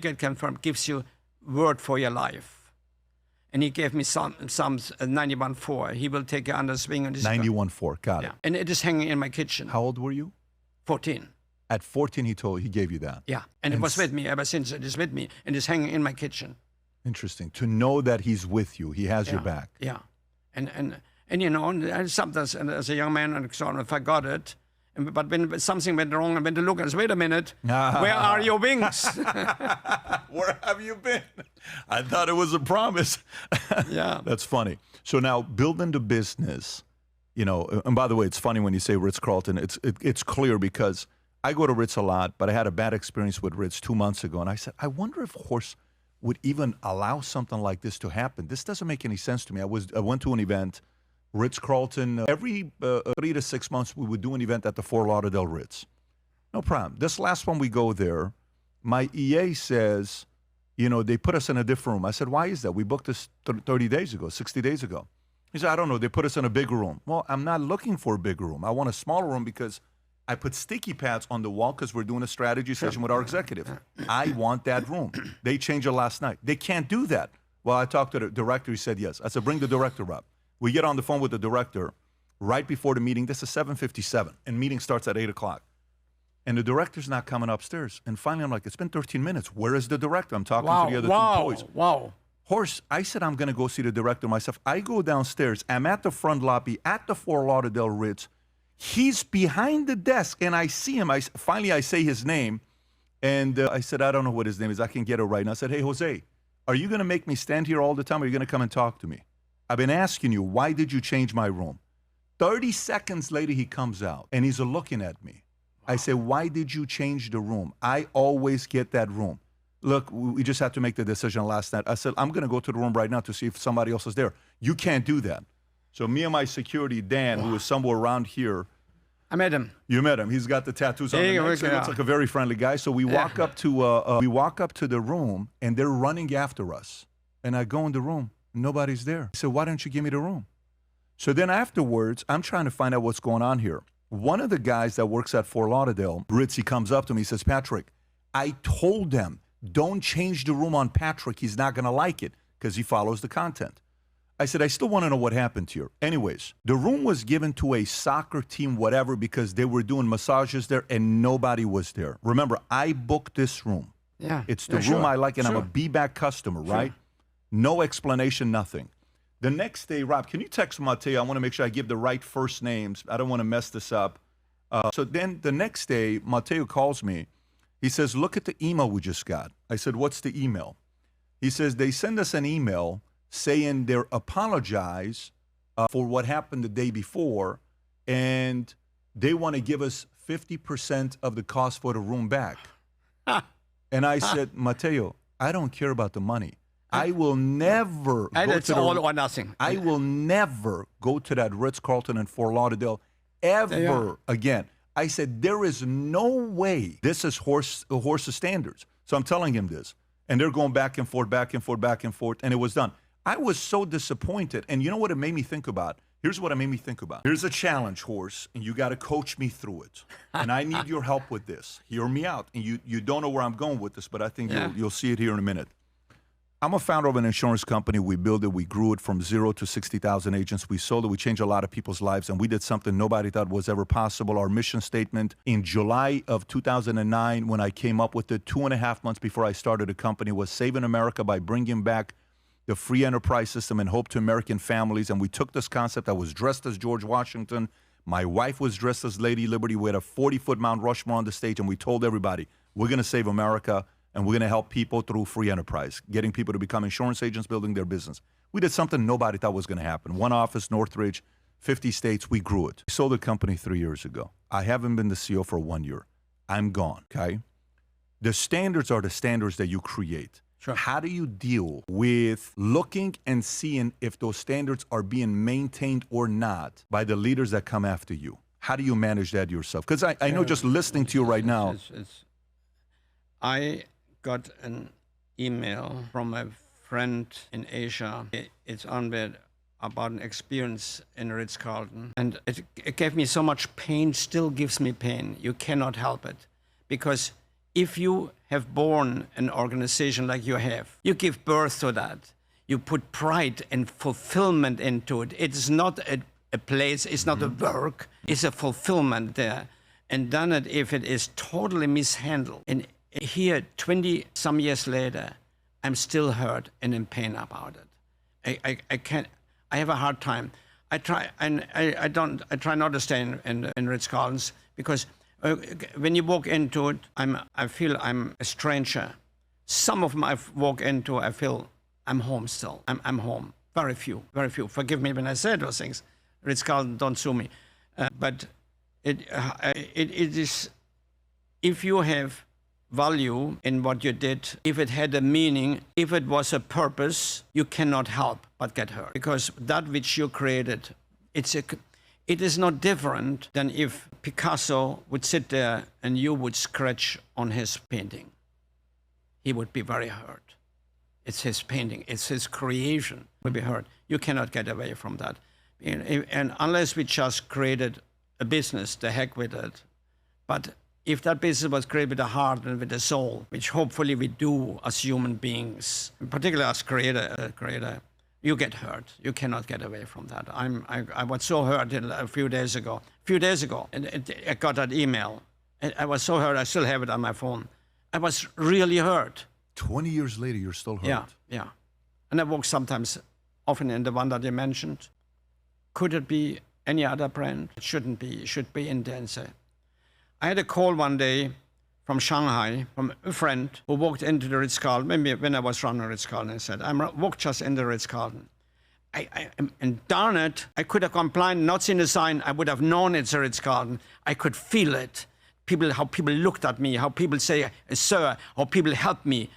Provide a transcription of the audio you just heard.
Get confirmed gives you word for your life. And he gave me Psalms 91:4. He will take you under his wing. 91:4, got it. And it is hanging in my kitchen. How old were you? 14. At 14, he gave you that. Yeah, and it was with me ever since. It is with me, and it's hanging in my kitchen. Interesting. To know that he's with you, he has your back. Yeah, and you know, and sometimes as a young man, and so on, I forgot it. But when something went wrong, I went to look and said, wait a minute, where are your wings? Where have you been? I thought it was a promise. Yeah. That's funny. So now building the business, you know, and by the way, it's funny when you say Ritz-Carlton, it's clear because I go to Ritz a lot, but I had a bad experience with Ritz 2 months ago. And I said, I wonder if Horst would even allow something like this to happen. This doesn't make any sense to me. I went to an event, Ritz-Carlton, every 3 to 6 months, we would do an event at the Fort Lauderdale Ritz. No problem. This last one we go there, my EA says, you know, they put us in a different room. I said, why is that? We booked this 30 days ago, 60 days ago. He said, I don't know. They put us in a bigger room. Well, I'm not looking for a bigger room. I want a smaller room because I put sticky pads on the wall because we're doing a strategy session with our executive. I want that room. They changed it last night. They can't do that. Well, I talked to the director. He said yes. I said, bring the director up. We get on the phone with the director right before the meeting. This is 7:57, and meeting starts at 8 o'clock. And the director's not coming upstairs. And finally, I'm like, it's been 13 minutes. Where is the director? I'm talking to the other two employees. Wow. Horst, I said I'm going to go see the director myself. I go downstairs. I'm at the front lobby at the Fort Lauderdale Ritz. He's behind the desk, and I see him. Finally, I say his name, and I said, I don't know what his name is. I can get it right. And I said, hey, Jose, are you going to make me stand here all the time, or are you going to come and talk to me? I've been asking you, why did you change my room? 30 seconds later, he comes out, and he's looking at me. Wow. I say, why did you change the room? I always get that room. Look, we just had to make the decision last night. I said, I'm going to go to the room right now to see if somebody else is there. You can't do that. So me and my security, Dan, who is somewhere around here. I met him. You met him. He's got the tattoos on the neck, so he looks like a very friendly guy. So we walk up to the room, and they're running after us. And I go in the room. Nobody's there. I said, why don't you give me the room? So then afterwards, I'm trying to find out what's going on here. One of the guys that works at Fort Lauderdale, Ritz, he comes up to me. He says, Patrick, I told them, don't change the room on Patrick. He's not going to like it because he follows the content. I said, I still want to know what happened here. Anyways, the room was given to a soccer team, whatever, because they were doing massages there and nobody was there. Remember, I booked this room. Yeah. It's the room I like, and I'm a be-back customer, right? No explanation, nothing. The next day, Rob, can you text Mateo? I want to make sure I give the right first names. I don't want to mess this up. So then the next day, Mateo calls me. He says, look at the email we just got. I said, what's the email? He says, they send us an email saying they apologize for what happened the day before, and they want to give us 50% of the cost for the room back. And I said, Mateo, I don't care about the money. I will never and go it's to the, all or nothing. I will never go to that Ritz-Carlton in Fort Lauderdale ever again. I said, there is no way this is Horst's standards. So I'm telling him this. And they're going back and forth, back and forth, back and forth, and it was done. I was so disappointed. And you know what it made me think about? Here's what it made me think about. Here's a challenge, Horst, and you got to coach me through it. And I need your help with this. Hear me out. And you don't know where I'm going with this, but I think you'll see it here in a minute. I'm a founder of an insurance company. We built it. We grew it from 0 to 60,000 agents. We sold it. We changed a lot of people's lives, and we did something nobody thought was ever possible. Our mission statement in July of 2009, when I came up with it 2.5 months before I started the company, was saving America by bringing back the free enterprise system and hope to American families. And we took this concept. I was dressed as George Washington. My wife was dressed as Lady Liberty. We had a 40-foot Mount Rushmore on the stage, and we told everybody, we're going to save America. And we're going to help people through free enterprise, getting people to become insurance agents, building their business. We did something nobody thought was going to happen. One office, Northridge, 50 states, we grew it. We sold the company 3 years ago. I haven't been the CEO for 1 year. I'm gone, okay? The standards are the standards that you create. Sure. How do you deal with looking and seeing if those standards are being maintained or not by the leaders that come after you? How do you manage that yourself? Because I know just listening to you right now. I got an email from a friend in Asia. It's on there about an experience in Ritz-Carlton. And it gave me so much pain, still gives me pain. You cannot help it. Because if you have born an organization like you have, you give birth to that. You put pride and fulfillment into it. It's not a place, it's not a work, it's a fulfillment there. And then if it is totally mishandled, and here 20 some years later, I'm still hurt and in pain about it. I can't, I have a hard time. I try not to stay in Ritz-Carltons because when you walk into it, I feel I'm a stranger. Some of them I walk into, I feel I'm home still. I'm home. Very few. Forgive me when I say those things. Ritz-Carlton, don't sue me. But it is, if you have value in what you did, if it had a meaning, if it was a purpose, you cannot help but get hurt. Because that which you created, it is not different than if Picasso would sit there and you would scratch on his painting. He would be very hurt. It's his painting, it's his creation, would be hurt. You cannot get away from that. And unless we just created a business, the heck with it. But if that business was created with a heart and with a soul, which hopefully we do as human beings, particularly as creator, you get hurt. You cannot get away from that. I was so hurt a few days ago, and I got that email. And I was so hurt, I still have it on my phone. I was really hurt. 20 years later, you're still hurt. Yeah. And I walk sometimes, often in the one that you mentioned. Could it be any other brand? It shouldn't be. It should be Intense. I had a call one day from Shanghai, from a friend who walked into the Ritz-Carlton, maybe when I was running Ritz-Carlton, and said, I walked just in the Ritz-Carlton. And darn it, I could have gone blind, not seen the sign. I would have known it's a Ritz-Carlton. I could feel it. How people looked at me, how people say, sir, how people helped me.